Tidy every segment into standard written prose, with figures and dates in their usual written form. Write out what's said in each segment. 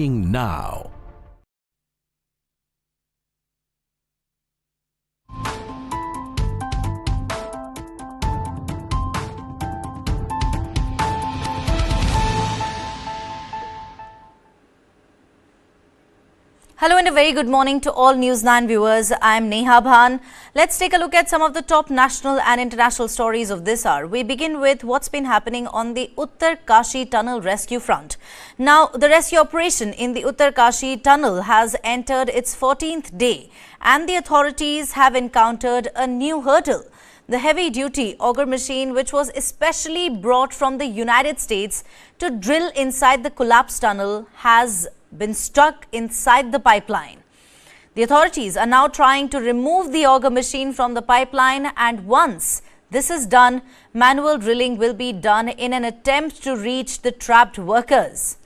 now. Hello and a very good morning to all News 9 viewers. I am Neha Bhan. Let's take a look at some of the top national and international stories of this hour. We begin with what's been happening on the Uttarkashi Tunnel Rescue front. Now, the rescue operation in the Uttarkashi Tunnel has entered its 14th day and the authorities have encountered a new hurdle. The heavy-duty auger machine, which was especially brought from the United States to drill inside the collapsed tunnel, has been stuck inside the pipeline. The authorities are now trying to remove the auger machine from the pipeline, and once this is done, manual drilling will be done in an attempt to reach the trapped workers.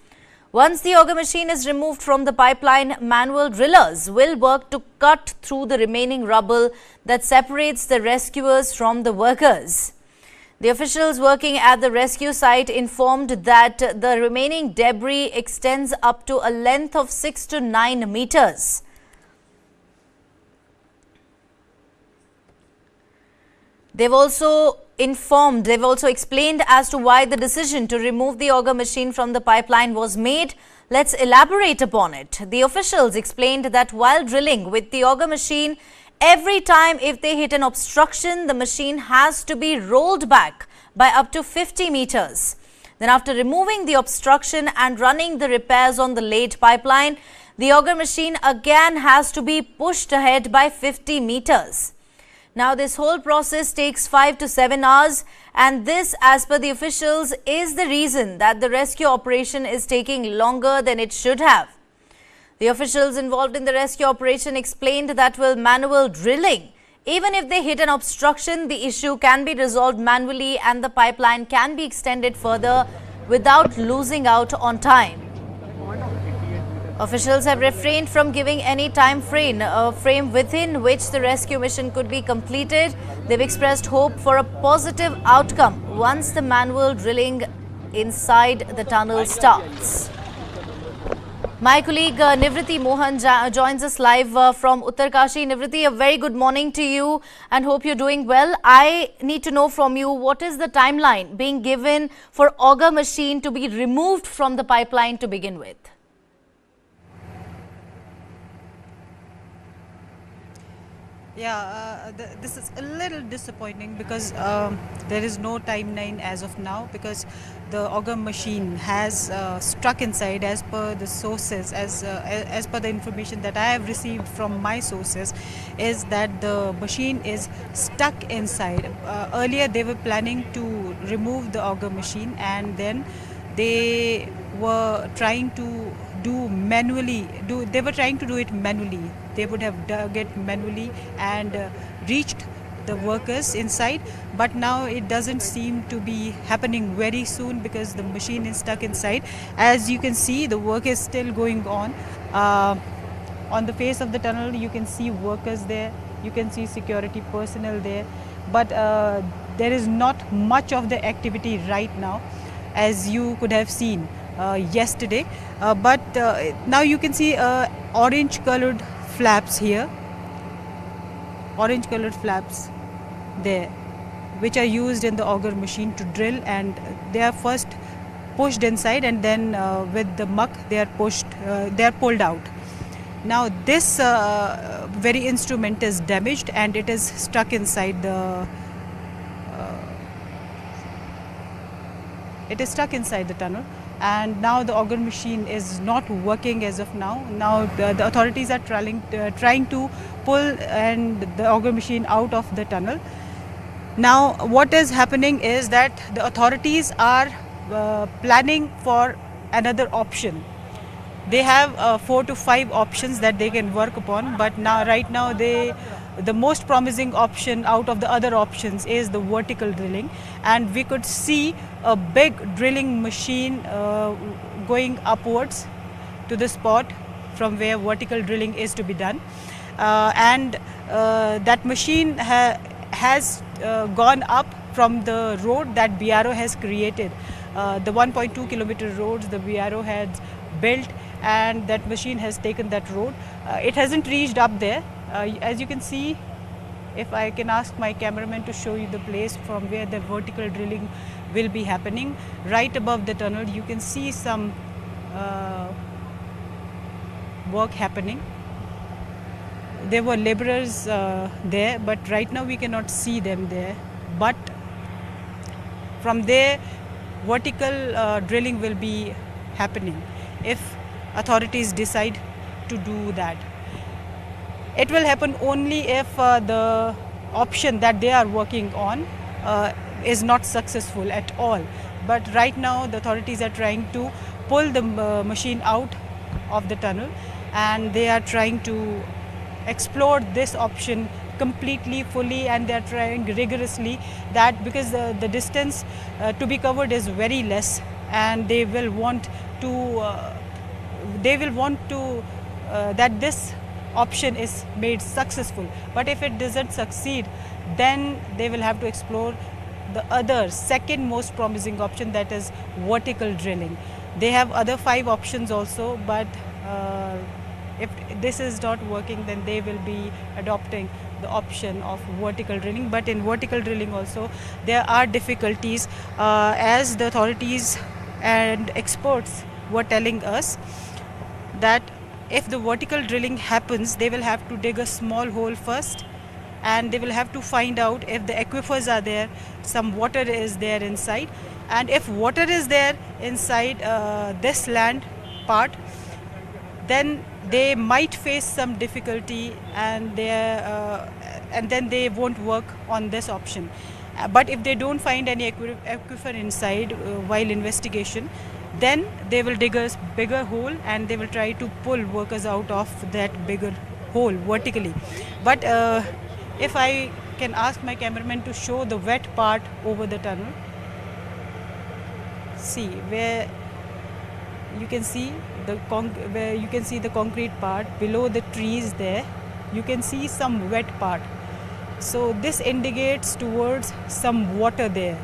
Once the auger machine is removed from the pipeline, manual drillers will work to cut through the remaining rubble that separates the rescuers from the workers. The officials working at the rescue site informed that the remaining debris extends up to a length of 6 to 9 meters. They've also explained as to why the decision to remove the auger machine from the pipeline was made. Let's elaborate upon it. The officials explained that while drilling with the auger machine, every time if they hit an obstruction, the machine has to be rolled back by up to 50 meters. Then after removing the obstruction and running the repairs on the laid pipeline, the auger machine again has to be pushed ahead by 50 meters. Now this whole process takes 5 to 7 hours, and this, as per the officials, is the reason that the rescue operation is taking longer than it should have. The officials involved in the rescue operation explained that with manual drilling, even if they hit an obstruction, the issue can be resolved manually and the pipeline can be extended further without losing out on time. Officials have refrained from giving any time frame within which the rescue mission could be completed. They've expressed hope for a positive outcome once the manual drilling inside the tunnel starts. My colleague Nivriti Mohan joins us live from Uttarkashi. Nivriti, a very good morning to you and hope you're doing well. I need to know from you, what is the timeline being given for auger machine to be removed from the pipeline to begin with? Yeah, this is a little disappointing because there is no timeline as of now, because the auger machine has struck inside, as per the sources, as per the information that I have received from my sources, is that the machine is stuck inside. Earlier they were planning to remove the auger machine, and then they were trying to do it manually. They would have dug it manually and reached the workers inside, but now it doesn't seem to be happening very soon because the machine is stuck inside. As you can see, the work is still going on. On the face of the tunnel you can see workers there, you can see security personnel there, but there is not much of the activity right now, as you could have seen yesterday. But now you can see orange colored flaps here, orange colored flaps there, which are used in the auger machine to drill, and they are first pushed inside and then with the muck they are pulled out. Now this very instrument is damaged and it is stuck inside the tunnel, and now the auger machine is not working as of now. Now the authorities are trying to pull the auger machine out of the tunnel. Now what is happening is that the authorities are planning for another option. They have 4 to 5 options that they can work upon, but right now the most promising option out of the other options is the vertical drilling, and we could see a big drilling machine going upwards to the spot from where vertical drilling is to be done, and that machine has gone up from the road that BRO has created, the 1.2 kilometer roads the BRO has built, and that machine has taken that road. It hasn't reached up there. As you can see, if I can ask my cameraman to show you the place from where the vertical drilling will be happening, right above the tunnel you can see some work happening. There were laborers there, but right now we cannot see them there. But from there, vertical drilling will be happening if authorities decide to do that. It will happen only if the option that they are working on is not successful at all. But right now the authorities are trying to pull the machine out of the tunnel, and they are trying to explore this option completely, fully, and they are trying rigorously that, because the distance to be covered is very less, and they will want to that this option is made successful. But if it doesn't succeed, then they will have to explore the other second most promising option, that is vertical drilling. They have other 5 options also, but if this is not working, then they will be adopting the option of vertical drilling. But in vertical drilling also there are difficulties, as the authorities and experts were telling us that if the vertical drilling happens, they will have to dig a small hole first, and they will have to find out if the aquifers are there, some water is there inside, and if water is there inside this land part, then they might face some difficulty, and then they won't work on this option. But if they don't find any aquifer inside while investigation, then they will dig a bigger hole, and they will try to pull workers out of that bigger hole vertically. But if I can ask my cameraman to show the wet part over the tunnel, see where you can see the concrete part below the trees there, you can see some wet part. So this indicates towards some water there.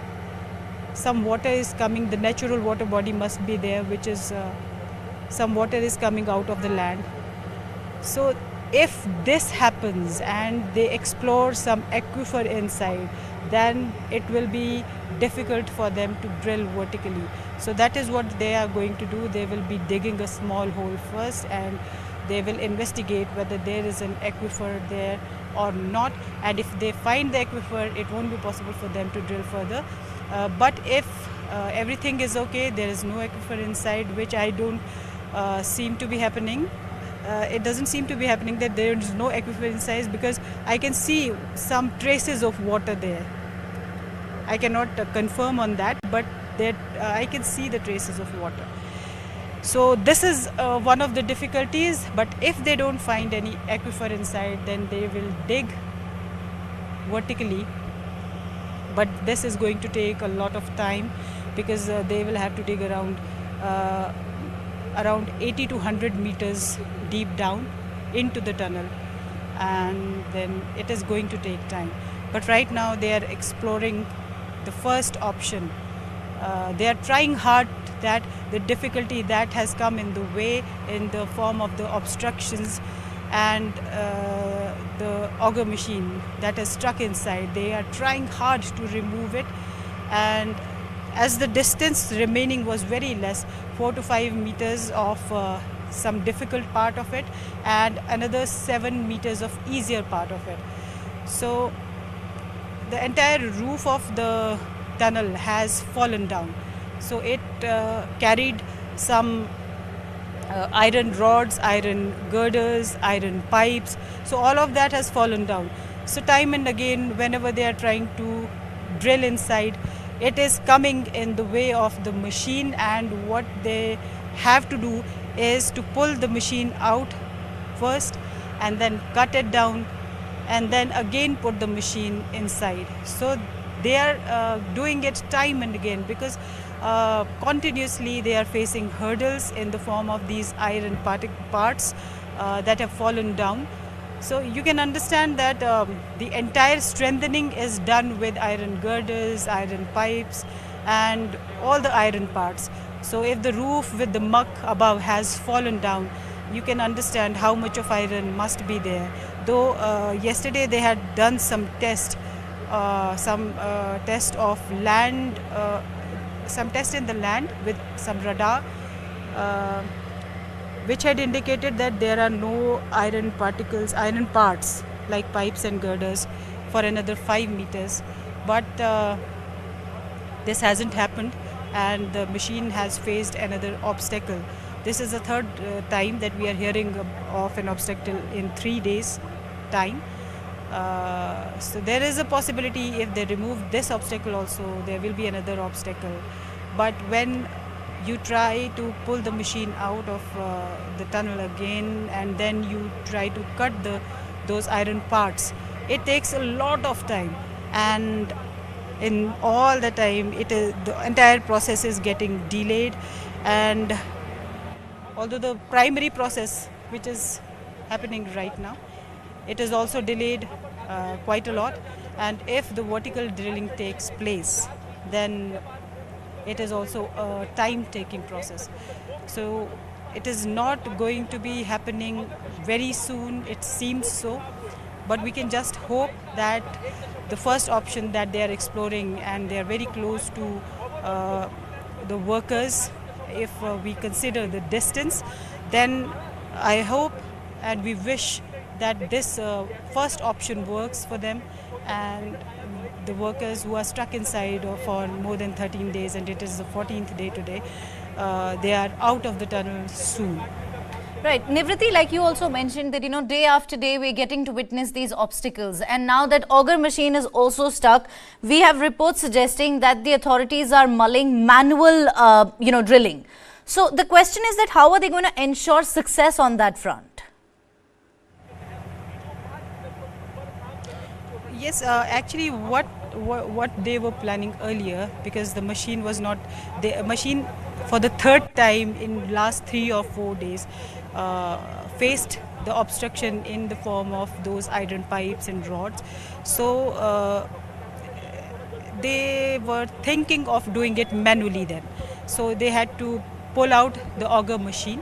Some water is coming, the natural water body must be there, which is some water is coming out of the land. So if this happens and they explore some aquifer inside, then it will be difficult for them to drill vertically. So that is what they are going to do. They will be digging a small hole first, and they will investigate whether there is an aquifer there or not. And if they find the aquifer, it won't be possible for them to drill further. But if everything is okay, there is no aquifer inside, which I don't seem to be happening. It doesn't seem to be happening that there is no aquifer inside, because I can see some traces of water there. I cannot confirm on that, but I can see the traces of water. So this is one of the difficulties. But if they don't find any aquifer inside, then they will dig vertically. But this is going to take a lot of time, because they will have to dig around 80 to 100 meters deep down into the tunnel, and then it is going to take time. But right now they are exploring the first option. They are trying hard that the difficulty that has come in the way in the form of the obstructions and the auger machine that is stuck inside, they are trying hard to remove it. And as the distance remaining was very less, 4 to 5 meters of some difficult part of it, and another 7 meters of easier part of it. So the entire roof of the tunnel has fallen down. So it carried some iron rods, iron girders, iron pipes. So all of that has fallen down. So time and again, whenever they are trying to drill inside, it is coming in the way of the machine, and what they have to do is to pull the machine out first, and then cut it down, and then again put the machine inside. So they are doing it time and again, because continuously they are facing hurdles in the form of these iron parts that have fallen down. So you can understand that the entire strengthening is done with iron girders, iron pipes, and all the iron parts. So if the roof with the muck above has fallen down, you can understand how much of iron must be there. Though yesterday they had done some test of land, some test in the land with some radar, uh, which had indicated that there are no iron particles, iron parts like pipes and girders for another 5 meters. But this hasn't happened, and the machine has faced another obstacle. This is the third time that we are hearing of an obstacle in 3 days' time. So there is a possibility if they remove this obstacle also, there will be another obstacle. But when you try to pull the machine out of the tunnel again, and then you try to cut those iron parts, it takes a lot of time, and in all the time the entire process is getting delayed. And although the primary process, which is happening right now, it is also delayed quite a lot. And if the vertical drilling takes place, then it is also a time-taking process. So it is not going to be happening very soon, it seems so. But we can just hope that the first option that they are exploring, and they are very close to the workers, if we consider the distance, then I hope and we wish that this first option works for them, and the workers who are stuck inside for more than 13 days, and it is the 14th day today, they are out of the tunnel soon. Right. Nivriti, like you also mentioned that, day after day we're getting to witness these obstacles. And now that auger machine is also stuck, we have reports suggesting that the authorities are mulling manual, drilling. So the question is that how are they going to ensure success on that front? Yes, actually what they were planning earlier, because the machine was not, the machine for the third time in last 3 or 4 days faced the obstruction in the form of those iron pipes and rods. So they were thinking of doing it manually then. So they had to pull out the auger machine,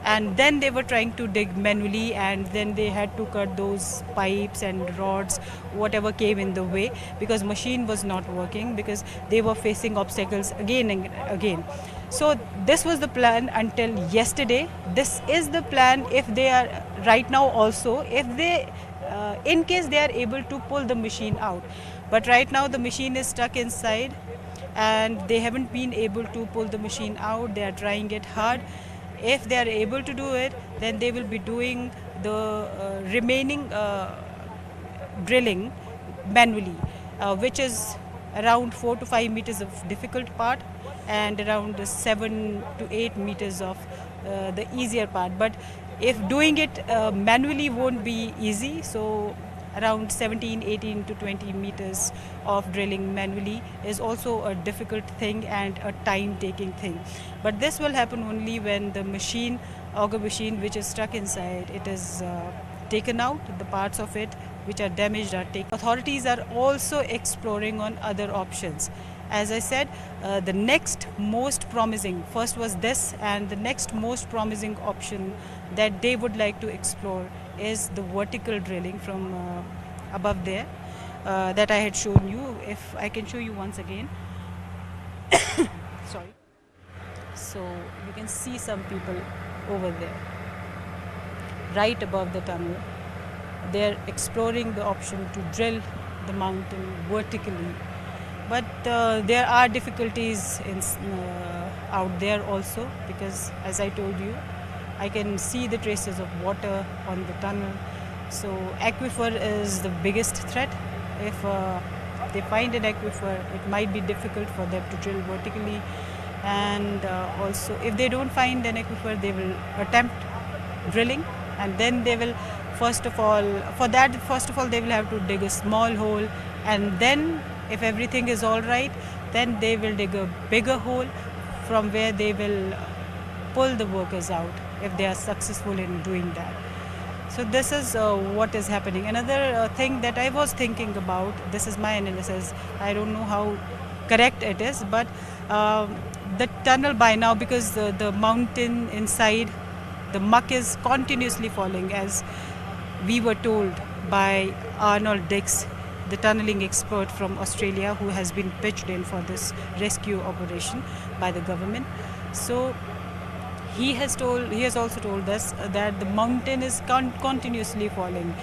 and then they were trying to dig manually, and then they had to cut those pipes and rods, whatever came in the way, because machine was not working, because they were facing obstacles again and again. So this was the plan until yesterday. This is the plan if they are right now also, if they in case they are able to pull the machine out. But right now the machine is stuck inside, and they haven't been able to pull the machine out. They are trying it hard. If they are able to do it, then they will be doing the remaining drilling manually, which is around 4 to 5 meters of difficult part, and around 7 to 8 meters of the easier part. But if doing it manually won't be easy, so around 17, 18 to 20 meters of drilling manually is also a difficult thing and a time-taking thing. But this will happen only when the machine, auger machine, which is stuck inside, it is taken out, the parts of it which are damaged are taken. Authorities are also exploring on other options. As I said, the next most promising, first was this, and the next most promising option that they would like to explore is the vertical drilling from above there that I had shown you. If I can show you once again. Sorry. So you can see some people over there, right above the tunnel. They're exploring the option to drill the mountain vertically. But there are difficulties out there also, because as I told you, I can see the traces of water on the tunnel. So aquifer is the biggest threat. If they find an aquifer, it might be difficult for them to drill vertically. And also, if they don't find an aquifer, they will attempt drilling, and then they will, first of all, they will have to dig a small hole, and then if everything is all right, then they will dig a bigger hole from where they will pull the workers out if they are successful in doing that. So this is what is happening. Another thing that I was thinking about, this is my analysis, I don't know how correct it is, but the tunnel by now, because the mountain inside, the muck is continuously falling, as we were told by Arnold Dix, the tunneling expert from Australia, who has been pitched in for this rescue operation by the government. So he has also told us that the mountain is continuously falling.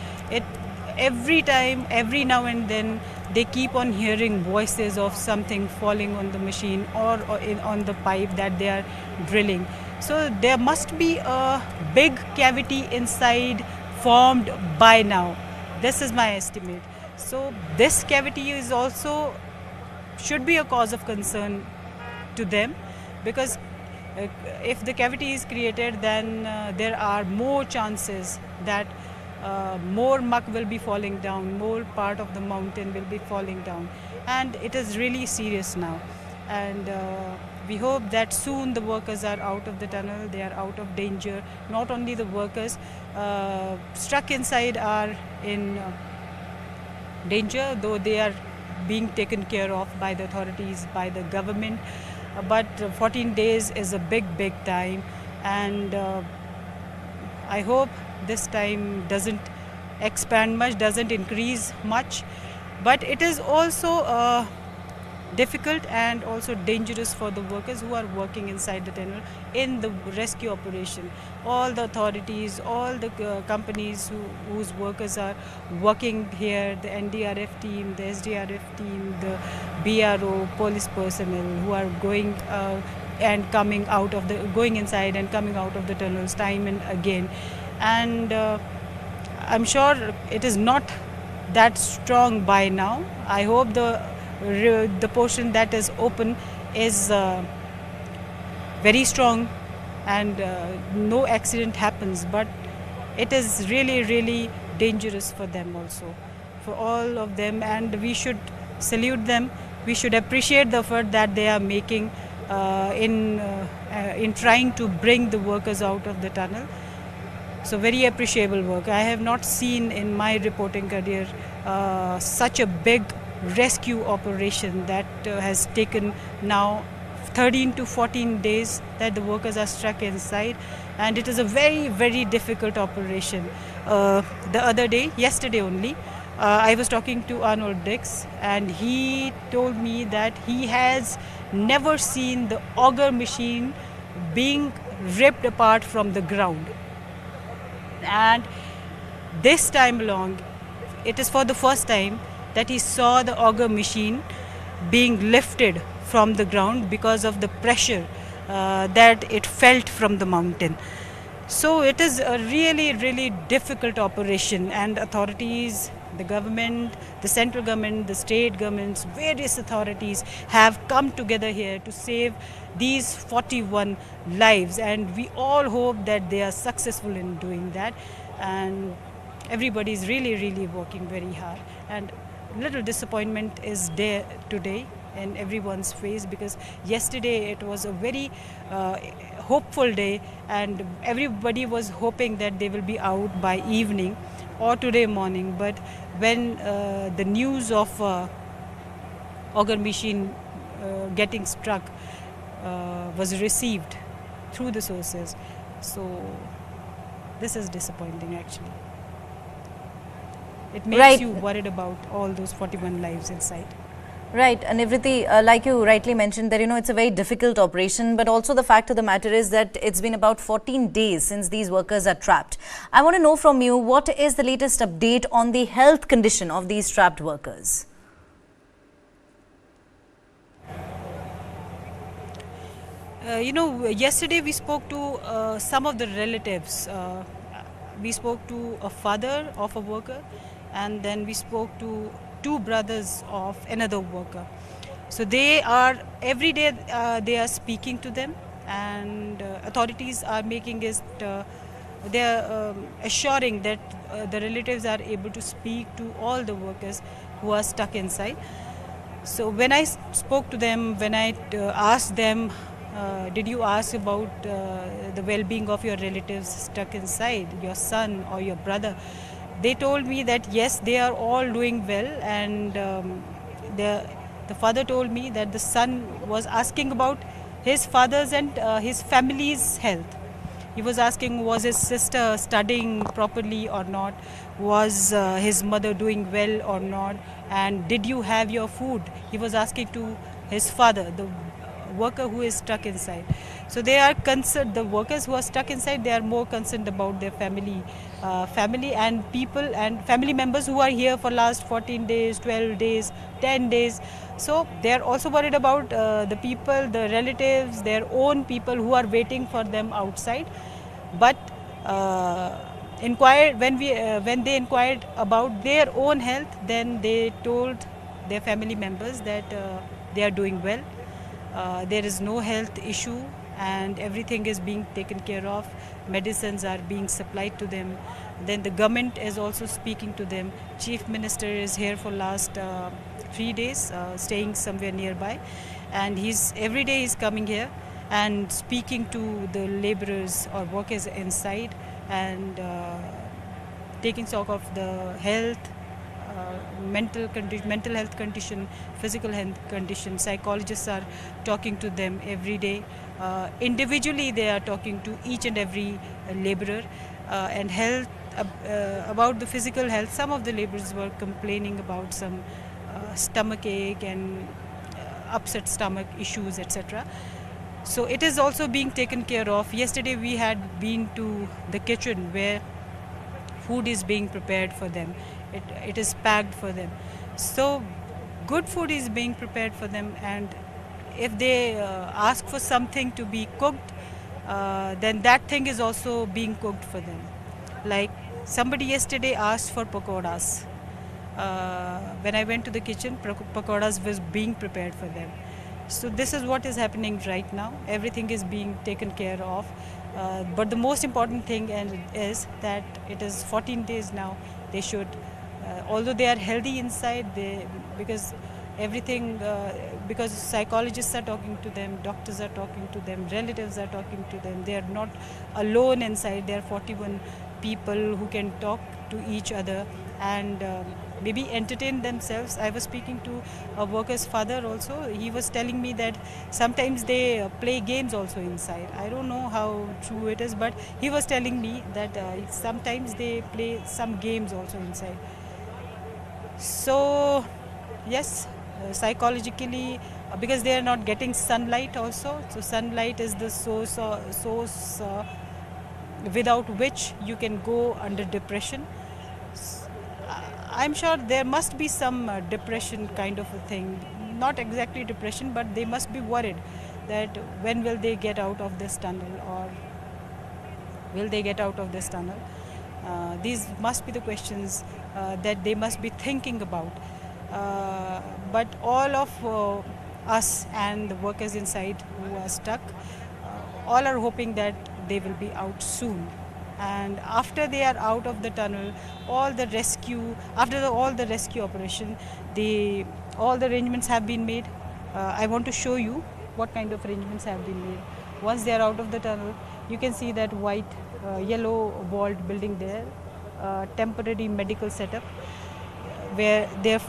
Every time, every now and then, they keep on hearing voices of something falling on the machine or on the pipe that they are drilling. So there must be a big cavity inside formed by now. This is my estimate. So this cavity is also should be a cause of concern to them, because if the cavity is created, then there are more chances that more muck will be falling down, more part of the mountain will be falling down, and it is really serious now. And we hope that soon the workers are out of the tunnel, they are out of danger. Not only the workers stuck inside are in danger, though they are being taken care of by the authorities, by the government. But 14 days is a big time, and I hope this time doesn't expand much, doesn't increase much. But it is also difficult and also dangerous for the workers who are working inside the tunnel in the rescue operation. All the authorities, all the companies whose workers are working here, the NDRF team, the SDRF team, the BRO, police personnel who are going and coming out of going inside and coming out of the tunnels time and again. And I'm sure it is not that strong by now. I hope the portion that is open is very strong and no accident happens, but it is really dangerous for them also, for all of them, and we should salute them. We should appreciate the effort that they are making in trying to bring the workers out of the tunnel. So very appreciable work. I have not seen in my reporting career such a big rescue operation that has taken now 13 to 14 days that the workers are stuck inside, and it is a very difficult operation. The other day, yesterday only, I was talking to Arnold Dix, and he told me that he has never seen the auger machine being ripped apart from the ground. And this time along, it is for the first time that he saw the auger machine being lifted from the ground because of the pressure that it felt from the mountain. So it is a really difficult operation, and authorities, the government, the central government, the state governments, various authorities have come together here to save these 41 lives, and we all hope that they are successful in doing that. And everybody is really working very hard, and little disappointment is there today in everyone's face, because yesterday it was a very hopeful day, and everybody was hoping that they will be out by evening or today morning. But when the news of auger machine getting struck was received through the sources, so this is disappointing actually. It makes you worried about all those 41 lives inside. Right, and Nivriti, like you rightly mentioned that, it's a very difficult operation, but also the fact of the matter is that it's been about 14 days since these workers are trapped. I want to know from you, what is the latest update on the health condition of these trapped workers? Yesterday we spoke to some of the relatives. We spoke to a father of a worker, and then we spoke to two brothers of another worker. So they are, every day they are speaking to them, and authorities are making it, they are assuring that the relatives are able to speak to all the workers who are stuck inside. So when I spoke to them, when I asked them, did you ask about the well-being of your relatives stuck inside, your son or your brother? They told me that yes, they are all doing well, and the father told me that the son was asking about his father's and his family's health. He was asking, was his sister studying properly or not? Was his mother doing well or not? And did you have your food? He was asking to his father, the worker who is stuck inside. So they are concerned, the workers who are stuck inside, they are more concerned about their family and people and family members who are here for last 14 days, 12 days, 10 days. So they are also worried about the people, the relatives, their own people who are waiting for them outside. But when they inquired about their own health, then they told their family members that they are doing well. There is no health issue and everything is being taken care of. Medicines are being supplied to them. Then the government is also speaking to them. Chief Minister is here for last 3 days, staying somewhere nearby, and every day he's coming here and speaking to the laborers or workers inside and taking stock of the health, mental health condition, physical health condition. Psychologists are talking to them every day. Individually they are talking to each and every laborer and health about the physical health. Some of the laborers were complaining about some stomach ache and upset stomach issues, etc. So it is also being taken care of. Yesterday we had been to the kitchen where food is being prepared for them. It is packed for them. So good food is being prepared for them, and if they ask for something to be cooked, then that thing is also being cooked for them. Like somebody yesterday asked for pakoras. When I went to the kitchen, pakoras was being prepared for them. So this is what is happening right now. Everything is being taken care of. But the most important thing is that it is 14 days now. They should, although they are healthy inside, because psychologists are talking to them, doctors are talking to them, relatives are talking to them. They are not alone inside. There are 41 people who can talk to each other and maybe entertain themselves. I was speaking to a worker's father also. He was telling me that sometimes they play games also inside. I don't know how true it is, but he was telling me that sometimes they play some games also inside. So yes, psychologically, because they are not getting sunlight also. So sunlight is the source without which you can go under depression. I'm sure there must be some depression kind of a thing. Not exactly depression, but they must be worried that when will they get out of this tunnel, or will they get out of this tunnel? These must be the questions that they must be thinking about. But all of us and the workers inside who are stuck, all are hoping that they will be out soon. And after they are out of the tunnel, all the rescue operation, all the arrangements have been made. I want to show you what kind of arrangements have been made. Once they are out of the tunnel, you can see that white, yellow walled building there, temporary medical setup, where their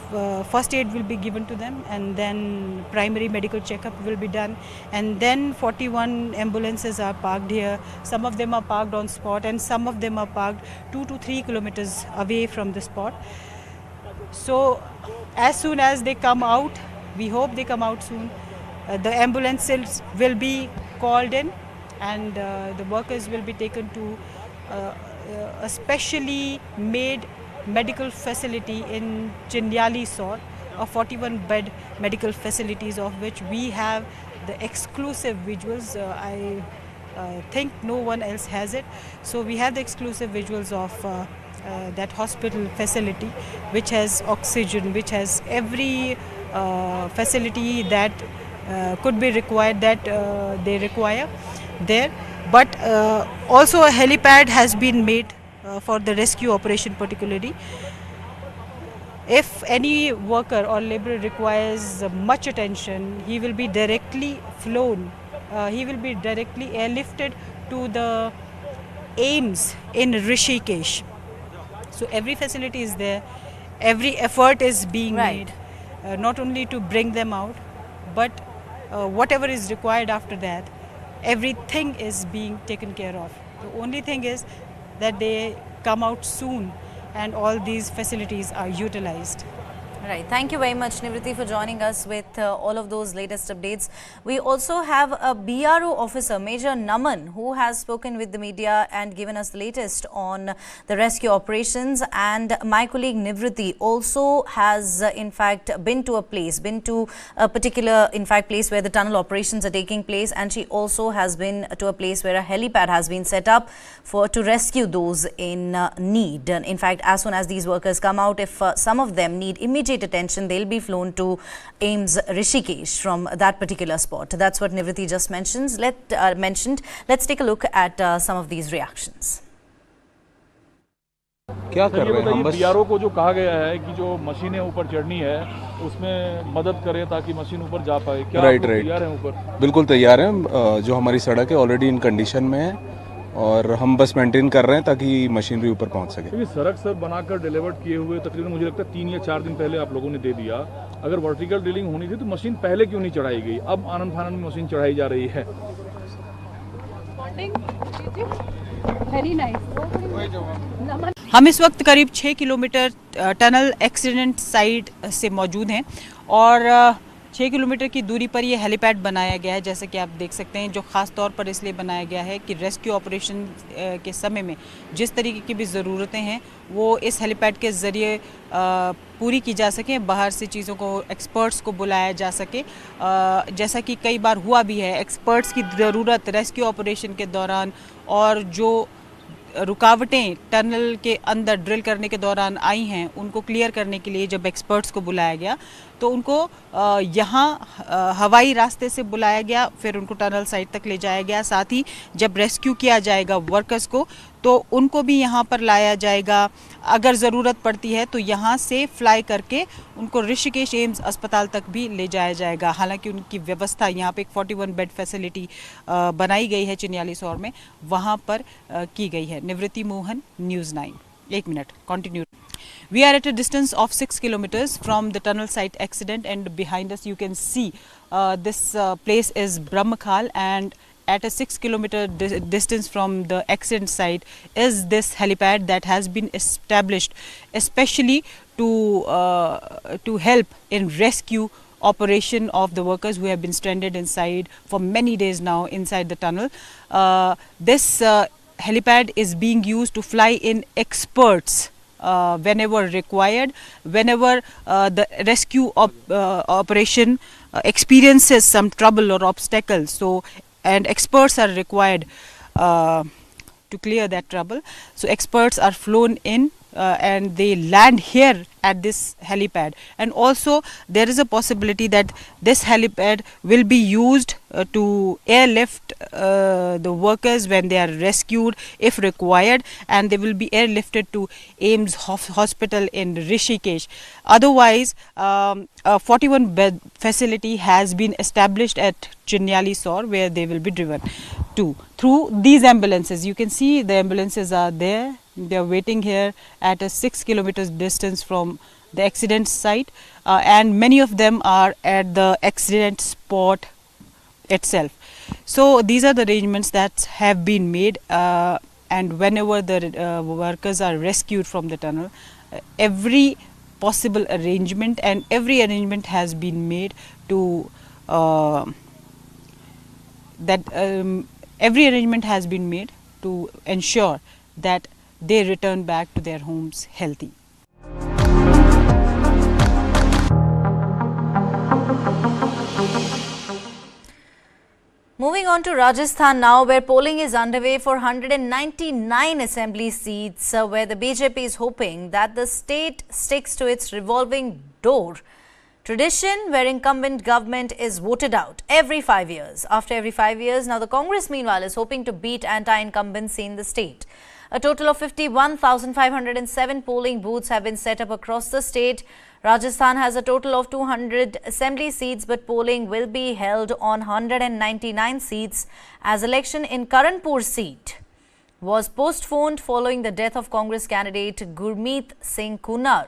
first aid will be given to them, and then primary medical checkup will be done, and then 41 ambulances are parked here. Some of them are parked on spot, and some of them are parked 2 to 3 kilometers away from the spot. So as soon as they come out, we hope they come out soon, the ambulances will be called in, and the workers will be taken to a specially made medical facility in Chinyali Sor, a 41-bed medical facilities, of which we have the exclusive visuals. I think no one else has it. So we have the exclusive visuals of that hospital facility, which has oxygen, which has every facility that could be required, that they require there. But also a helipad has been made for the rescue operation particularly. If any worker or laborer requires much attention, he will be directly flown, he will be directly airlifted to the AIMS in Rishikesh. So every facility is there, every effort is being made, not only to bring them out, but whatever is required after that, everything is being taken care of. The only thing is that they come out soon and all these facilities are utilized. Right. Thank you very much, Nivriti, for joining us with all of those latest updates. We also have a BRO officer, Major Naman, who has spoken with the media and given us the latest on the rescue operations. And my colleague Nivriti also has, in fact, been to a particular, place where the tunnel operations are taking place. And she also has been to a place where a helipad has been set up to rescue those in need. And in fact, as soon as these workers come out, if some of them need immediate attention, they'll be flown to AIIMS Rishikesh from that particular spot. That's what Nivriti just mentioned. Let's take a look at some of these reactions. क्या कर रहे हैं हम? बस BRO को जो कहा गया है कि जो मशीनें ऊपर चढ़नी है उसमें मदद करें ताकि मशीन ऊपर जा पाए, क्या आप लोग तैयार हैं ऊपर? बिल्कुल तैयार हैं। जो हमारी सड़क है ऑलरेडी इन कंडीशन में है और हम बस मेंटेन कर रहे हैं ताकि मशीनरी ऊपर पहुंच सके। क्योंकि सड़क सर बनाकर डिलीवर्ड किए हुए तकरीबन मुझे लगता है 3 या 4 दिन पहले आप लोगों ने दे दिया। अगर वर्टिकल ड्रिलिंग होनी थी तो मशीन पहले क्यों नहीं चढ़ाई गई? अब आनंद फानंद में मशीन चढ़ाई जा रही है। हम इस वक्त करीब 6 किलोमीटर टनल एक्सीडेंट साइट से मौजूद हैं और 6 किलोमीटर की दूरी पर ये हेलीपैड बनाया गया है, जैसे कि आप देख सकते हैं, जो ख़ास तौर पर इसलिए बनाया गया है कि रेस्क्यू ऑपरेशन के समय में जिस तरीके की भी ज़रूरतें हैं वो इस हेलीपैड के ज़रिए पूरी की जा सके, बाहर से चीज़ों को, एक्सपर्ट्स को बुलाया जा सके। जैसा कि कई बार हुआ भी है, एक्सपर्ट्स की ज़रूरत रेस्क्यू ऑपरेशन के दौरान और जो रुकावटें टनल के अंदर ड्रिल करने के दौरान आई हैं उनको क्लियर करने के लिए जब एक्सपर्ट्स को बुलाया गया तो उनको यहाँ हवाई रास्ते से बुलाया गया, फिर उनको टनल साइट तक ले जाया गया। साथ ही जब रेस्क्यू किया जाएगा वर्कर्स को तो उनको भी यहाँ पर लाया जाएगा। अगर ज़रूरत पड़ती है तो यहाँ से फ्लाई करके उनको ऋषिकेश एम्स अस्पताल तक भी ले जाया जाएगा। हालांकि उनकी व्यवस्था यहाँ पे एक 41 बेड फैसिलिटी बनाई गई है चिन्यालीसौर में, वहाँ पर की गई है। निवृत्ति Mohan, news 9। 1 minute, continue. We are at a distance of 6 kilometers from the tunnel site accident, and behind us you can see this place is Brahmakhal, and at a 6 kilometer distance from the accident site is this helipad that has been established especially to help in rescue operation of the workers who have been stranded inside for many days now inside the tunnel. This helipad is being used to fly in experts whenever required, whenever the rescue operation experiences some trouble or obstacles. So, and experts are required to clear that trouble. So experts are flown in and they land here at this helipad, and also there is a possibility that this helipad will be used to airlift the workers when they are rescued if required, and they will be airlifted to AIIMS hospital in Rishikesh. Otherwise, a 41 bed facility has been established at Chinyalisore where they will be driven to through these ambulances. You can see the ambulances are there. They are waiting here at a 6 kilometers distance from the accident site, and many of them are at the accident spot itself. So these are the arrangements that have been made, and whenever the workers are rescued from the tunnel, every possible arrangement and every arrangement has been made to every arrangement has been made to ensure that they return back to their homes healthy. Moving on to Rajasthan now, where polling is underway for 199 assembly seats, where the BJP is hoping that the state sticks to its revolving door tradition, where incumbent government is voted out every 5 years. After every 5 years, now the Congress meanwhile is hoping to beat anti-incumbency in the state. A total of 51,507 polling booths have been set up across the state. Rajasthan has a total of 200 assembly seats, but polling will be held on 199 seats as election in Karanpur seat was postponed following the death of Congress candidate Gurmeet Singh Kunar.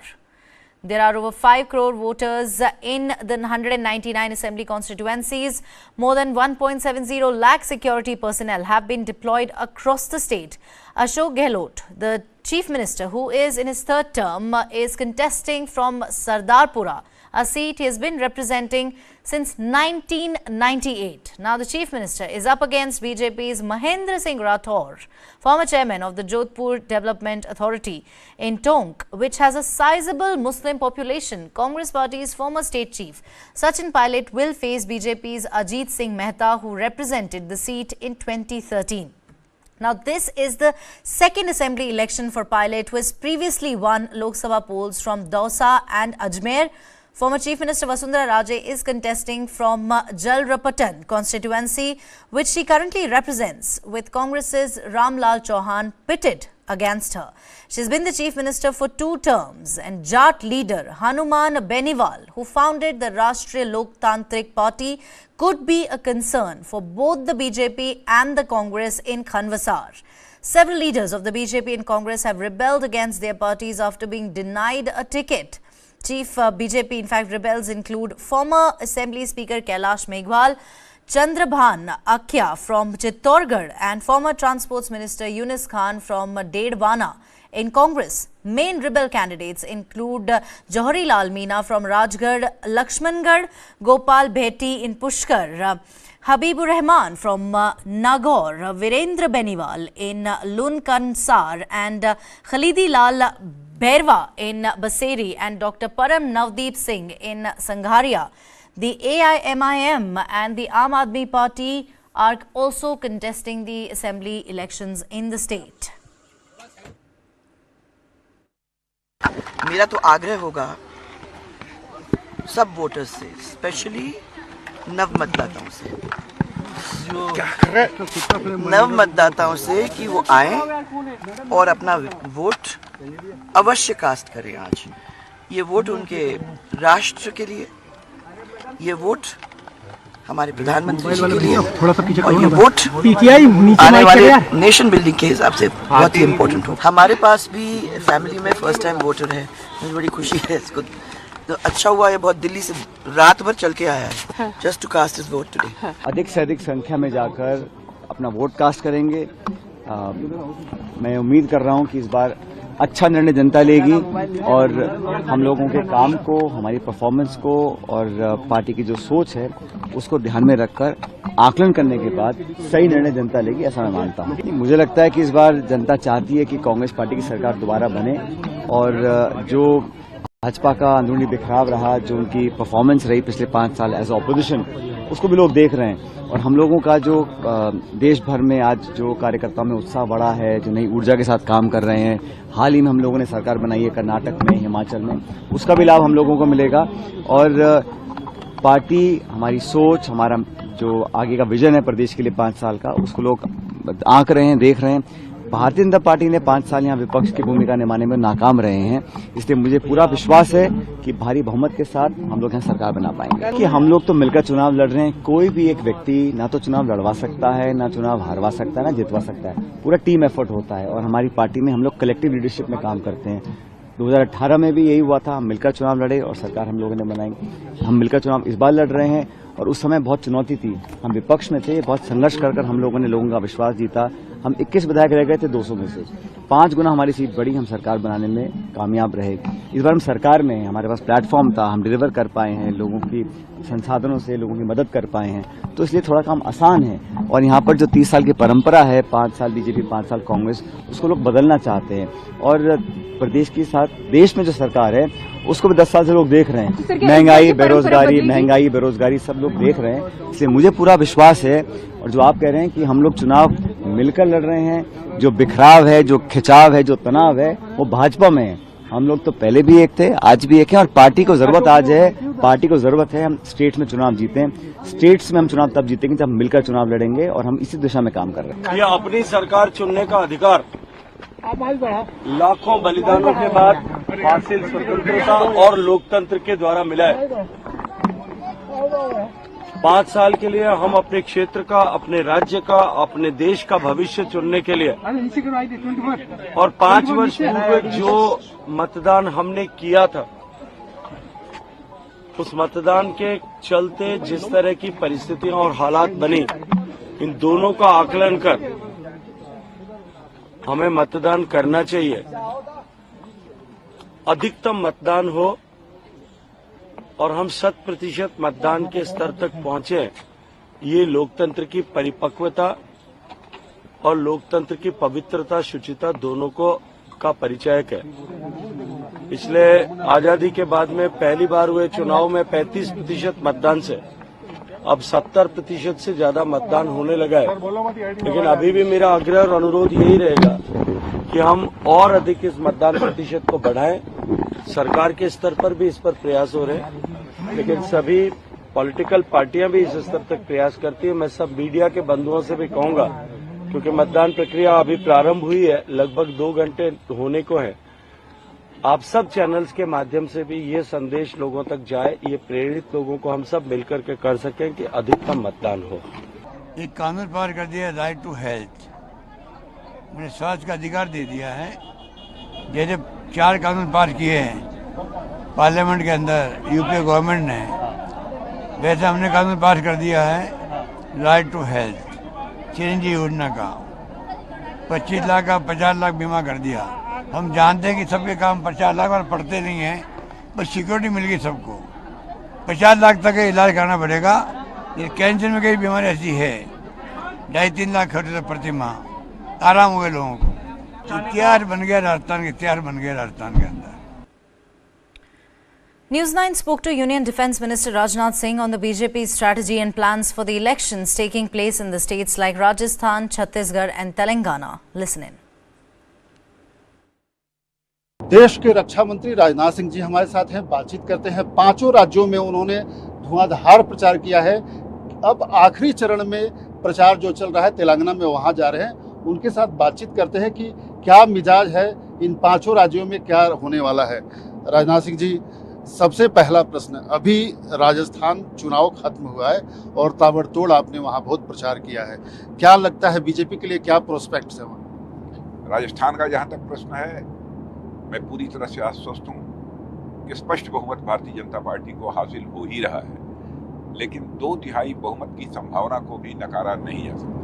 There are over 5 crore voters in the 199 assembly constituencies. More than 1.70 lakh security personnel have been deployed across the state. Ashok Gehlot, the Chief Minister, who is in his third term, is contesting from Sardarpura, a seat he has been representing since 1998. Now the Chief Minister is up against BJP's Mahendra Singh Rathore, former chairman of the Jodhpur Development Authority in Tonk, which has a sizable Muslim population. Congress Party's former state chief Sachin Pilot will face BJP's Ajit Singh Mehta, who represented the seat in 2013. Now, this is the second assembly election for Pilot, who has previously won Lok Sabha polls from Dausa and Ajmer. Former Chief Minister Vasundhara Raje is contesting from Jalrapatan constituency, which she currently represents, with Congress's Ramlal Chauhan pitted against her. She has been the Chief Minister for 2 terms, and Jat leader Hanuman Beniwal, who founded the Rashtriya Loktantrik Party, could be a concern for both the BJP and the Congress in Khanvasar. Several leaders of the BJP and Congress have rebelled against their parties after being denied a ticket. Chief BJP, in fact, rebels include former Assembly Speaker Kailash Meghwal, Chandrabhan Akhya from Chittorgarh, and former Transports Minister Yunus Khan from Dedwana. In Congress, main rebel candidates include Johari Lal Meena from Rajgarh, Lakshmangarh, Gopal Bheti in Pushkar, Habibur Rahman from Nagaur, Virendra Beniwal in Lunkansar, and Khalidi Lal Berwa in Baseri, and Dr. Param Navdeep Singh in Sangharia. The AIMIM and the Aam Aadmi Party are also contesting the assembly elections in the state. मेरा तो आग्रह होगा सब voters से, specially नव मतदाताओं से, नव मतदाताओं से कि वो आए और अपना वोट अवश्य कास्ट करें। आज ये वोट उनके राष्ट्र के लिए, ये वोट हमारे प्रधानमंत्री जी के लिए, और ये वोट आने वाले नेशन बिल्डिंग के हिसाब से बहुत ही इम्पोर्टेंट हो। हमारे पास भी फैमिली में फर्स्ट टाइम वोटर है, मुझे बड़ी खुशी है इसको। तो अच्छा हुआ ये बहुत दिल्ली से रात भर चल के आया है just to cast his vote today. अधिक से अधिक संख्या में जाकर अपना वोट कास्ट करेंगे। मैं उम्मीद कर रहा हूं कि इस बार अच्छा निर्णय जनता लेगी और हम लोगों के काम को, हमारी परफॉर्मेंस को और पार्टी की जो सोच है उसको ध्यान में रखकर आकलन करने के बाद सही निर्णय जनता लेगी, ऐसा मैं मानता हूं। मुझे लगता है कि इस बार जनता चाहती है कि कांग्रेस पार्टी की सरकार दोबारा बने और जो भाजपा का अंदरूनी बिखराव रहा, जो उनकी परफॉर्मेंस रही पिछले 5 साल एज ऑपोजिशन, उसको भी लोग देख रहे हैं। और हम लोगों का जो देश भर में आज जो कार्यकर्ताओं में उत्साह बढ़ा है, जो नई ऊर्जा के साथ काम कर रहे हैं, हाल ही में हम लोगों ने सरकार बनाई है कर्नाटक में, हिमाचल में, उसका भी लाभ हम लोगों को मिलेगा। और पार्टी, हमारी सोच, हमारा जो आगे का विजन है प्रदेश के लिए 5 साल का, उसको लोग आंक रहे हैं, देख रहे हैं। भारतीय जनता पार्टी ने 5 साल यहाँ विपक्ष की भूमिका निभाने में नाकाम रहे हैं, इसलिए मुझे पूरा विश्वास है कि भारी बहुमत के साथ हम लोग यहाँ सरकार बना पाएंगे। कि हम लोग तो मिलकर चुनाव लड़ रहे हैं, कोई भी एक व्यक्ति ना तो चुनाव लड़वा सकता है, ना चुनाव हारवा सकता है, ना जितवा सकता है। पूरा टीम एफर्ट होता है और हमारी पार्टी में हम लोग कलेक्टिव लीडरशिप में काम करते हैं। 2018 में भी यही हुआ था, हम मिलकर चुनाव लड़े और सरकार हम लोगों ने बनाई। हम मिलकर चुनाव इस बार लड़ रहे हैं और उस समय बहुत चुनौती थी, हम विपक्ष में थे, बहुत संघर्ष कर हम लोगों ने लोगों का विश्वास जीता। हम 21 विधायक रह गए थे 200 में से, 5 गुना हमारी सीट बढ़ी, हम सरकार बनाने में कामयाब रहे। इस बार हम सरकार में हैं, हमारे पास प्लेटफॉर्म था, हम डिलीवर कर पाए हैं, लोगों की संसाधनों से लोगों की मदद कर पाए हैं, तो इसलिए थोड़ा काम आसान है। और यहाँ पर जो 30 साल की परंपरा है, 5 साल बीजेपी 5 साल कांग्रेस, उसको लोग बदलना चाहते हैं। और प्रदेश के साथ देश में जो सरकार है उसको भी 10 साल से लोग देख रहे हैं, महंगाई बेरोजगारी सब लोग देख रहे हैं। इसलिए मुझे पूरा विश्वास है। और जो आप कह रहे हैं कि हम लोग चुनाव मिलकर लड़ रहे हैं, जो बिखराव है, जो खिंचाव है, जो तनाव है, वो भाजपा में है। हम लोग तो पहले भी एक थे, आज भी एक है, और पार्टी को जरूरत आज है, पार्टी को जरूरत है हम स्टेट्स में चुनाव जीतें। स्टेट्स में हम चुनाव तब जीतेंगे जब मिलकर चुनाव लड़ेंगे, और हम इसी दिशा में काम कर रहे हैं। ये अपनी सरकार चुनने का अधिकार लाखों बलिदानों के बाद हासिल स्वतंत्रता और लोकतंत्र के द्वारा मिला है। 5 साल के लिए हम अपने क्षेत्र का, अपने राज्य का, अपने देश का भविष्य चुनने के लिए, और 5 वर्ष पूर्व जो मतदान हमने किया था उस मतदान के चलते जिस तरह की परिस्थितियां और हालात बनी, इन दोनों का आकलन कर हमें मतदान करना चाहिए। अधिकतम मतदान हो और हम 100% मतदान के स्तर तक पहुंचे, ये लोकतंत्र की परिपक्वता और लोकतंत्र की पवित्रता, शुचिता दोनों को का परिचायक है। पिछले आजादी के बाद में पहली बार हुए चुनाव में 35% मतदान से अब 70% से ज्यादा मतदान होने लगा है। लेकिन अभी भी मेरा आग्रह और अनुरोध यही रहेगा कि हम और अधिक इस मतदान प्रतिशत को बढ़ाएं। सरकार के स्तर पर भी इस पर प्रयास हो रहे हैं, लेकिन सभी पॉलिटिकल पार्टियां भी इस स्तर तक प्रयास करती है। मैं सब मीडिया के बंधुओं से भी कहूंगा, क्योंकि मतदान प्रक्रिया अभी प्रारंभ हुई है, लगभग 2 घंटे होने को है, आप सब चैनल्स के माध्यम से भी ये संदेश लोगों तक जाए, ये प्रेरित लोगों को हम सब मिलकर के कर सकें कि अधिकतम मतदान हो। एक कानून पार कर दिया, राइट टू हेल्थ, मैंने स्वास्थ्य का अधिकार दे दिया है। जैसे 4 कानून पास किए हैं पार्लियामेंट के अंदर यूपी गवर्नमेंट ने, वैसे हमने कानून पास कर दिया है राइट टू हेल्थ, चिरंजीवी योजना का 25 लाख का 50 लाख बीमा कर दिया। हम जानते हैं कि सबके काम 50 लाख और पढ़ते नहीं हैं, बस सिक्योरिटी मिल गई सबको। 50 लाख तक का इलाज करना पड़ेगा। ये कैंसर में कई बीमारी ऐसी है 2.5-3 लाख खर्च प्रति माह, आराम हुए लोगों को। इतिहास बन गया राजस्थान, इतिहास बन गया राजस्थान के अंदर। News9 spoke to Union Defence Minister Rajnath Singh on the BJP's strategy and plans for the elections taking place in the states like Rajasthan, Chhattisgarh and Telangana. Listen in. देश के रक्षा मंत्री राजनाथ सिंह जी हमारे साथ हैं, बातचीत करते हैं। 5 राज्यों में उन्होंने धुआंधार प्रचार किया है। अब आखिरी चरण में प्रचार जो चल रहा है तेलंगाना में, वहां जा रहे हैं। उनके साथ बातचीत करते हैं कि क्या मिजाज है, इन 5 राज्यों में क्या होने वाला है। राजनाथ सिंह जी, सबसे पहला प्रश्न, अभी राजस्थान चुनाव खत्म हुआ है और ताबड़तोड़ आपने वहां बहुत प्रचार किया है, क्या लगता है बीजेपी के लिए क्या प्रोस्पेक्ट्स है वहाँ? राजस्थान का जहाँ तक प्रश्न है, मैं पूरी तरह से आश्वस्त हूँ कि स्पष्ट बहुमत भारतीय जनता पार्टी को हासिल हो ही रहा है, लेकिन 2/3 बहुमत की संभावना को भी नकारा नहीं जा सकता।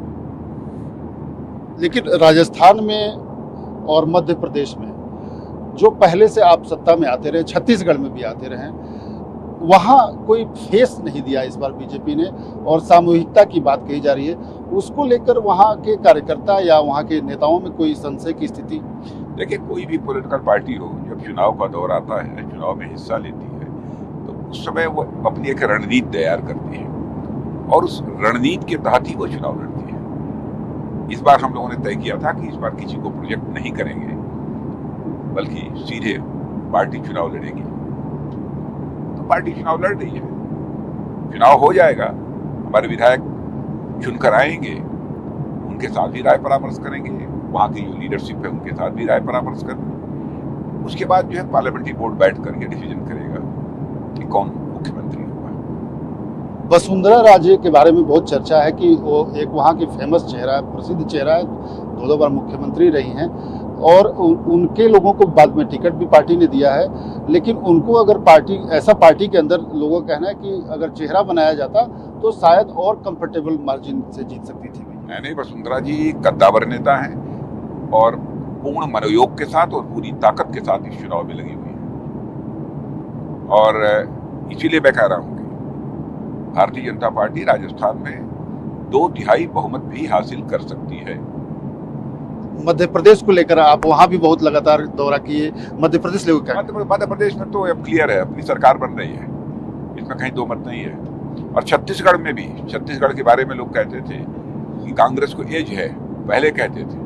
लेकिन राजस्थान में और मध्य प्रदेश में जो पहले से आप सत्ता में आते रहे, छत्तीसगढ़ में भी आते रहे, वहाँ कोई फेस नहीं दिया इस बार बीजेपी ने, और सामूहिकता की बात कही जा रही है। उसको लेकर वहाँ के कार्यकर्ता या वहाँ के नेताओं में कोई संशय की स्थिति? देखिए, कोई भी पॉलिटिकल पार्टी हो, जब चुनाव का दौर आता है, चुनाव में हिस्सा लेती है, तो उस समय वो अपनी एक रणनीति तैयार करती है और उस रणनीति के तहत ही वो चुनाव लड़ती है। इस बार हम लोगों ने तय किया था कि इस बार किसी को प्रोजेक्ट नहीं करेंगे, बल्कि सीधे पार्टी चुनाव लड़ेगी। तो पार्टी चुनाव लड़ रही है, चुनाव हो जाएगा, हमारे विधायक चुनकर आएंगे, उनके साथ भी राय परामर्श करेंगे, वहाँ की जो लीडरशिप है उनके साथ भी राय परामर्श करेंगे। उसके बाद जो है पार्लियामेंट्री बोर्ड बैठ करके डिसीजन करेगा कि कौन मुख्यमंत्री होगा। वसुंधरा राजे के बारे में बहुत चर्चा है कि वो एक वहाँ की फेमस चेहरा है, प्रसिद्ध चेहरा है, 2 बार मुख्यमंत्री रही हैं, और उनके लोगों को बाद में टिकट भी पार्टी ने दिया है। लेकिन उनको अगर पार्टी के अंदर लोगों का कहना है कि अगर चेहरा बनाया जाता तो शायद और कंफर्टेबल मार्जिन से जीत सकती थी। नहीं, वसुंधरा जी कद्दावर नेता हैं और पूर्ण मनोयोग के साथ और पूरी ताकत के साथ इस चुनाव में लगी हुई है, और इसीलिए मैं कह रहा हूँ कि भारतीय जनता पार्टी राजस्थान में 2/3 बहुमत भी हासिल कर सकती है। मध्य प्रदेश को लेकर आप वहां भी बहुत लगातार दौरा किए, मध्य प्रदेश मध्य प्रदेश में तो अब क्लियर है, अपनी सरकार बन रही है, इसमें कहीं 2 मत नहीं है। और छत्तीसगढ़ में भी, छत्तीसगढ़ के बारे में लोग कहते थे कि कांग्रेस को एज है, पहले कहते थे,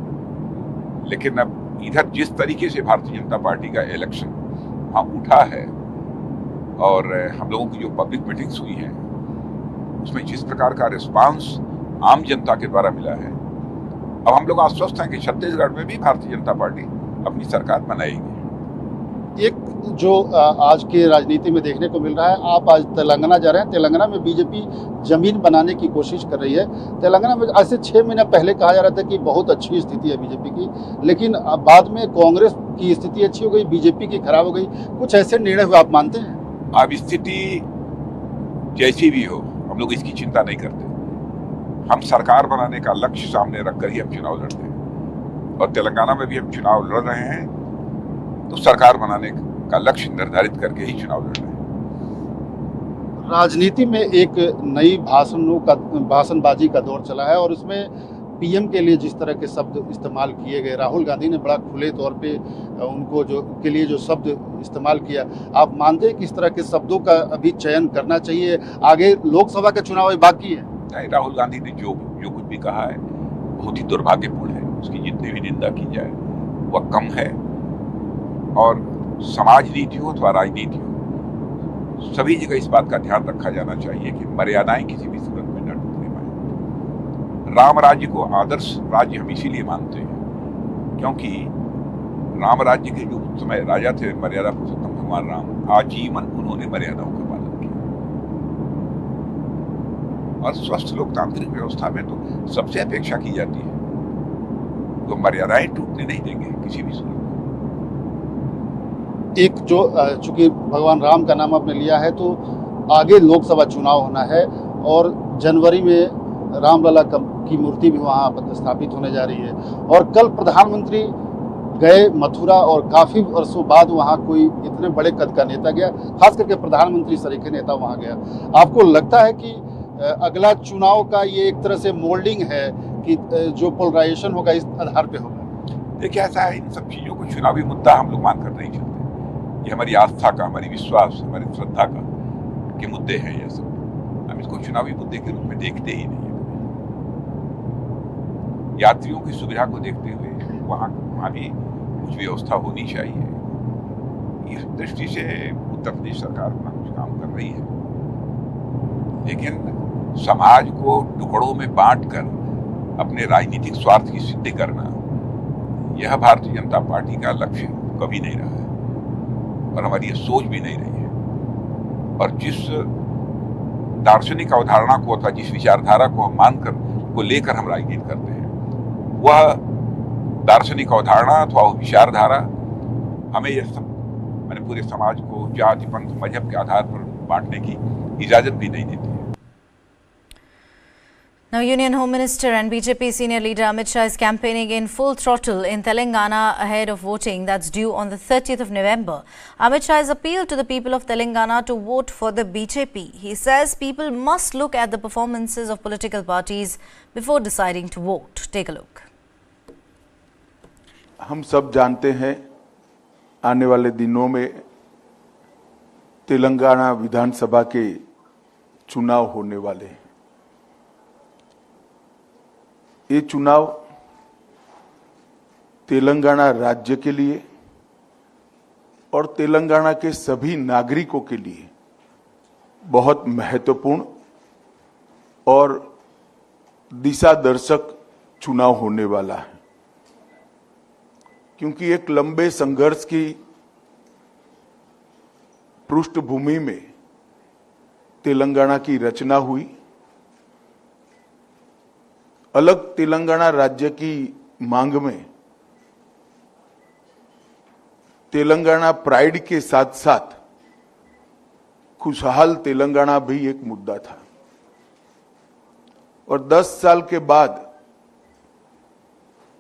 लेकिन अब इधर जिस तरीके से भारतीय जनता पार्टी का इलेक्शन वहाँ उठा है और हम लोगों की जो पब्लिक मीटिंग्स हुई हैं उसमें जिस प्रकार का रिस्पांस आम जनता के द्वारा मिला है, अब हम लोग आश्वस्त हैं कि छत्तीसगढ़ में भी भारतीय जनता पार्टी अपनी सरकार बनाएगी। एक जो आज के राजनीति में देखने को मिल रहा है, आप आज तेलंगाना जा रहे हैं, तेलंगाना में बीजेपी जमीन बनाने की कोशिश कर रही है। तेलंगाना में आज से 6 महीना पहले कहा जा रहा था कि बहुत अच्छी स्थिति है बीजेपी की, लेकिन बाद में कांग्रेस की स्थिति अच्छी हो गई, बीजेपी की खराब हो गई। कुछ ऐसे निर्णय हुए, आप मानते हैं? अब स्थिति जैसी भी हो, हम लोग इसकी चिंता नहीं करते। हम सरकार बनाने का लक्ष्य सामने रखकर ही हम चुनाव लड़ते हैं, और तेलंगाना में भी हम चुनाव लड़ रहे हैं तो सरकार बनाने का लक्ष्य निर्धारित करके ही चुनाव लड़ रहे हैं। राजनीति में एक नई भाषणबाजी का दौर चला है, और उसमें पीएम के लिए जिस तरह के शब्द इस्तेमाल किए गए, राहुल गांधी ने बड़ा खुले तौर पे उनको के लिए जो शब्द इस्तेमाल किया, आप मानते हैं कि इस तरह के शब्दों का अभी चयन करना चाहिए? आगे लोकसभा का चुनाव बाकी है। नहीं, राहुल गांधी ने जो कुछ भी कहा है बहुत ही दुर्भाग्यपूर्ण है। उसकी जितनी भी निंदा की जाए वह कम है, और समाज नीति हो अथवा राजनीति हो, सभी जगह इस बात का ध्यान रखा जाना चाहिए कि मर्यादाएं किसी भी सूरत में न टूटने पाए। राम राज्य को आदर्श राज्य हम इसीलिए मानते हैं क्योंकि राम राज्य के जो उस समय राजा थे, मर्यादा पुरुषोत्तम भगवान राम, आजीवन उन्होंने मर्यादाओं का पालन किया। और स्वस्थ लोकतांत्रिक व्यवस्था में तो सबसे अपेक्षा की जाती है तो मर्यादाएं टूटने नहीं देंगे किसी भी सूरत में। एक जो चूंकि भगवान राम का नाम आपने लिया है, तो आगे लोकसभा चुनाव होना है, और जनवरी में रामलला की मूर्ति भी वहाँ स्थापित होने जा रही है। और कल प्रधानमंत्री गए मथुरा, और काफ़ी वर्षों बाद वहाँ कोई इतने बड़े कद का नेता गया, खास करके प्रधानमंत्री सरीखे नेता वहाँ गया। आपको लगता है कि अगला चुनाव का ये एक तरह से मोल्डिंग है कि जो पोलराइजेशन होगा इस आधार पे होगा? देखिए, ऐसा है, इन सब चीज़ों को चुनावी मुद्दा हम लोग मानकर नहीं चलते। ये हमारी आस्था का, हमारी विश्वास, हमारी श्रद्धा का के मुद्दे हैं। ये सब हम इसको चुनावी मुद्दे के रूप में देखते ही नहीं है। यात्रियों की सुविधा को देखते हुए वहाँ भी कुछ व्यवस्था होनी चाहिए। इस दृष्टि से उत्तर प्रदेश सरकार अपना कुछ काम कर रही है, लेकिन समाज को टुकड़ों में बांटकर अपने राजनीतिक स्वार्थ की सिद्धि करना, यह भारतीय जनता पार्टी का लक्ष्य कभी नहीं रहा है, और हमारी ये सोच भी नहीं रही है। और जिस दार्शनिक अवधारणा को अथवा जिस विचारधारा को हम मानकर लेकर हम राजनीति करते हैं, वह दार्शनिक अवधारणा अथवा विचारधारा हमें मैंने पूरे समाज को जाति, पंथ, मजहब के आधार पर बांटने की इजाजत भी नहीं देती है। Now, Union Home Minister and BJP senior leader Amit Shah is campaigning in full throttle in Telangana ahead of voting that's due on the 30th of November. Amit Shah has appealed to the people of Telangana to vote for the BJP. He says people must look at the performances of political parties before deciding to vote. Take a look. हम सब जानते हैं आने वाले दिनों में तेलंगाना विधानसभा के चुनाव होने वाले हैं। ये चुनाव तेलंगाना राज्य के लिए और तेलंगाना के सभी नागरिकों के लिए बहुत महत्वपूर्ण और दिशा दर्शक चुनाव होने वाला है, क्योंकि एक लंबे संघर्ष की पृष्ठभूमि में तेलंगाना की रचना हुई। अलग तेलंगाना राज्य की मांग में तेलंगाना प्राइड के साथ साथ खुशहाल तेलंगाना भी एक मुद्दा था। और 10 साल के बाद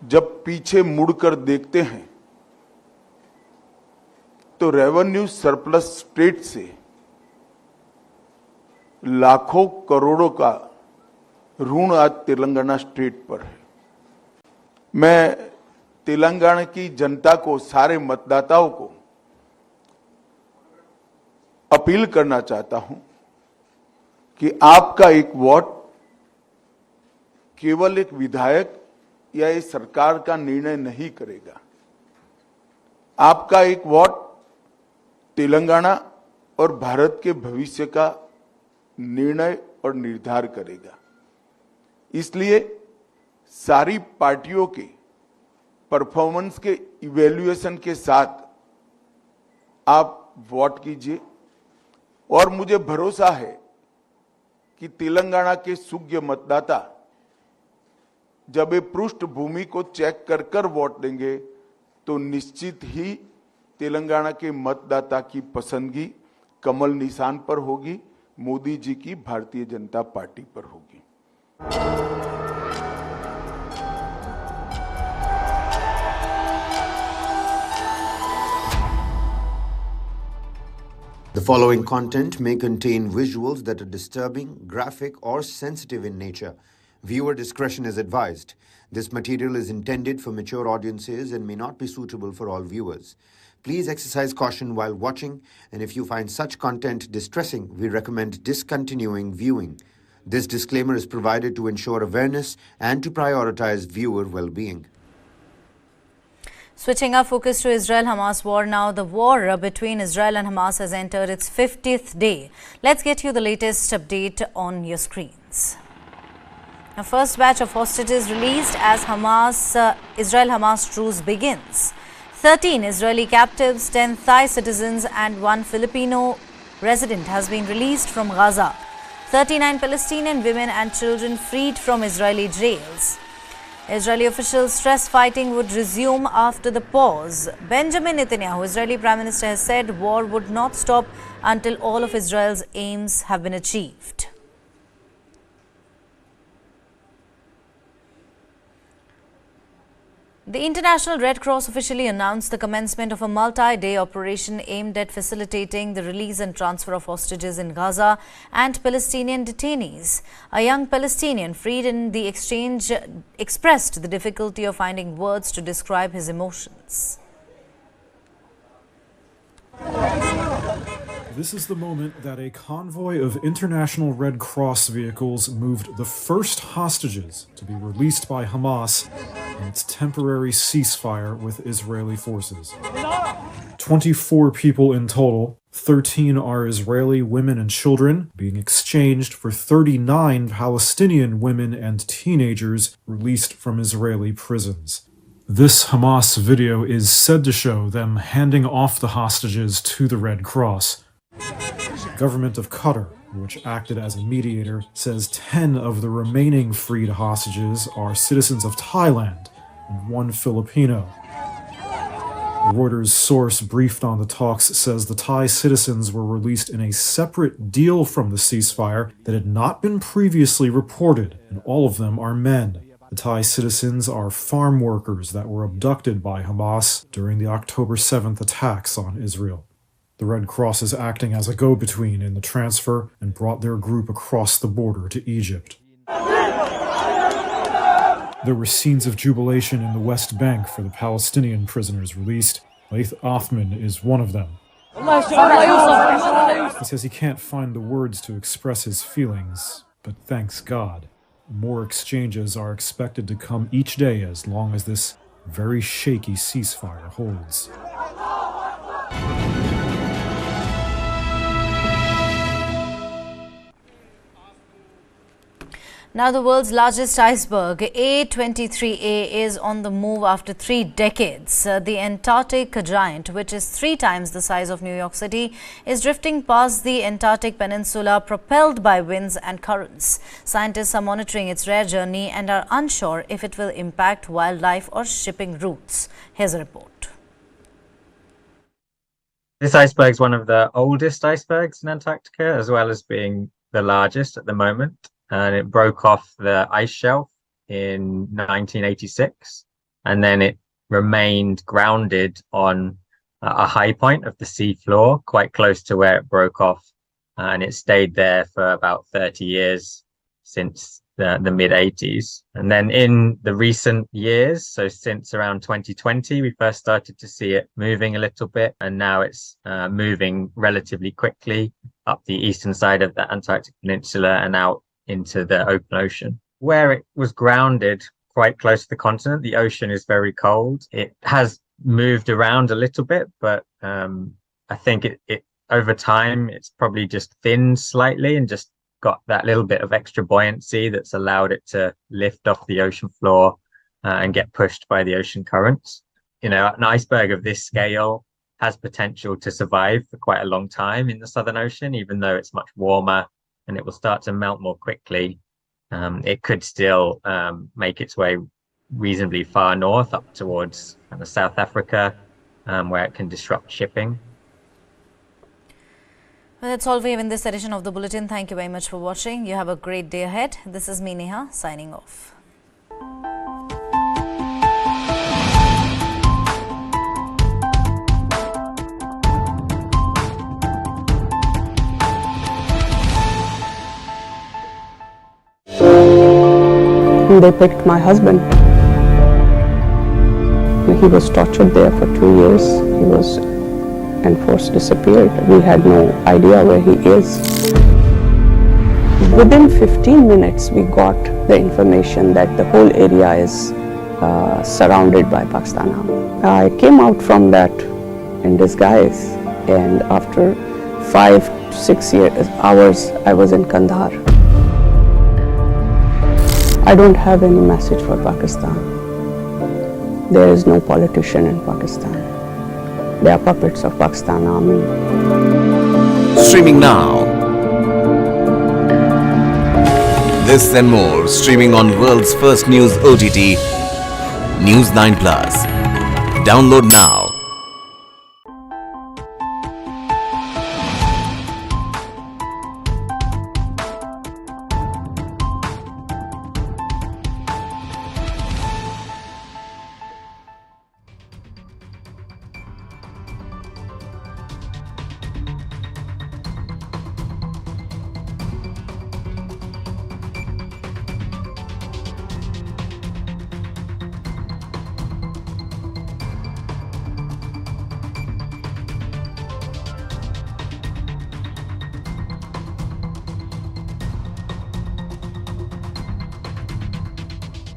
जब पीछे मुड़कर देखते हैं तो रेवेन्यू सरप्लस स्टेट से लाखों करोड़ों का ऋण आज तेलंगाना स्टेट पर है। मैं तेलंगाना की जनता को, सारे मतदाताओं को अपील करना चाहता हूं कि आपका एक वोट केवल एक विधायक या इस सरकार का निर्णय नहीं करेगा। आपका एक वोट तेलंगाना और भारत के भविष्य का निर्णय और निर्धार करेगा। इसलिए सारी पार्टियों के परफॉर्मेंस के इवैल्यूएशन के साथ आप वोट कीजिए, और मुझे भरोसा है कि तेलंगाना के सुज्ञ मतदाता जब ये पृष्ठभूमि को चेक कर कर वोट देंगे तो निश्चित ही तेलंगाना के मतदाता की पसंदगी कमल निशान पर होगी, मोदी जी की भारतीय जनता पार्टी पर होगी। The following content may contain visuals that are disturbing, graphic, or sensitive in nature. Viewer discretion is advised. This material is intended for mature audiences and may not be suitable for all viewers. Please exercise caution while watching, and if you find such content distressing, we recommend discontinuing viewing. This disclaimer is provided to ensure awareness and to prioritize viewer well-being. Switching our focus to Israel-Hamas war now, the war between Israel and Hamas has entered its 50th day. Let's get you the latest update on your screens. A first batch of hostages released as Israel-Hamas truce begins. 13 Israeli captives, 10 Thai citizens and 1 Filipino resident has been released from Gaza. 39 Palestinian women and children freed from Israeli jails. Israeli officials stress fighting would resume after the pause. Benjamin Netanyahu, Israeli Prime Minister, has said war would not stop until all of Israel's aims have been achieved. The International Red Cross officially announced the commencement of a multi-day operation aimed at facilitating the release and transfer of hostages in Gaza and Palestinian detainees. A young Palestinian freed in the exchange expressed the difficulty of finding words to describe his emotions. This is the moment that a convoy of International Red Cross vehicles moved the first hostages to be released by Hamas in its temporary ceasefire with Israeli forces. 24 people in total, 13 are Israeli women and children, being exchanged for 39 Palestinian women and teenagers released from Israeli prisons. This Hamas video is said to show them handing off the hostages to the Red Cross. The government of Qatar, which acted as a mediator, says 10 of the remaining freed hostages are citizens of Thailand and 1 Filipino. A Reuters source briefed on the talks says the Thai citizens were released in a separate deal from the ceasefire that had not been previously reported, and all of them are men. The Thai citizens are farm workers that were abducted by Hamas during the October 7th attacks on Israel. The Red Cross is acting as a go-between in the transfer and brought their group across the border to Egypt. There were scenes of jubilation in the West Bank for the Palestinian prisoners released. Laith Othman is one of them. He says he can't find the words to express his feelings, but thanks God. More exchanges are expected to come each day as long as this very shaky ceasefire holds. Now the world's largest iceberg, A23A, is on the move after 3 decades. The Antarctic giant, which is 3 times the size of New York City, is drifting past the Antarctic Peninsula propelled by winds and currents. Scientists are monitoring its rare journey and are unsure if it will impact wildlife or shipping routes. Here's a report. This iceberg is one of the oldest icebergs in Antarctica, as well as being the largest at the moment. And it broke off the ice shelf in 1986, and then it remained grounded on a high point of the sea floor, quite close to where it broke off, and it stayed there for about 30 years since the mid-80s. And then in the recent years, so since around 2020, we first started to see it moving a little bit, and now it's moving relatively quickly up the eastern side of the Antarctic Peninsula and out into the open ocean. Where it was grounded quite close to the continent, the ocean is very cold. It has moved around a little bit, but I think it over time, it's probably just thinned slightly and just got that little bit of extra buoyancy that's allowed it to lift off the ocean floor and get pushed by the ocean currents. You know, an iceberg of this scale has potential to survive for quite a long time in the Southern Ocean, even though it's much warmer and it will start to melt more quickly. It could still make its way reasonably far north up towards kind of South Africa, where it can disrupt shipping. Well, that's all we have in this edition of the Bulletin. Thank you very much for watching. You have a great day ahead. This is me, Neha, signing off. They picked my husband. He was tortured there for 2 years. He was enforced disappeared. We had no idea where he is. Within 15 minutes, we got the information that the whole area is surrounded by Pakistan Army. I came out from that in disguise, and after 5 to 6 hours, I was in Kandahar. I don't have any message for Pakistan. There is no politician in Pakistan. They are puppets of Pakistan Army. Streaming now. This and more streaming on world's first news OTT, News9 Plus. Download now.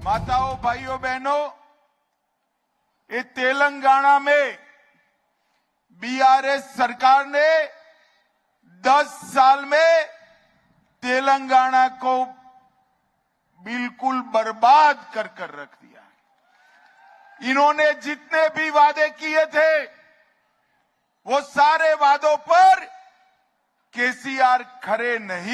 माताओं, भाइयों, बहनों, ये तेलंगाना में BRS सरकार ने 10 साल में तेलंगाना को बिल्कुल बर्बाद कर रख दिया। इन्होंने जितने भी वादे किए थे, वो सारे वादों पर केसीआर खरे नहीं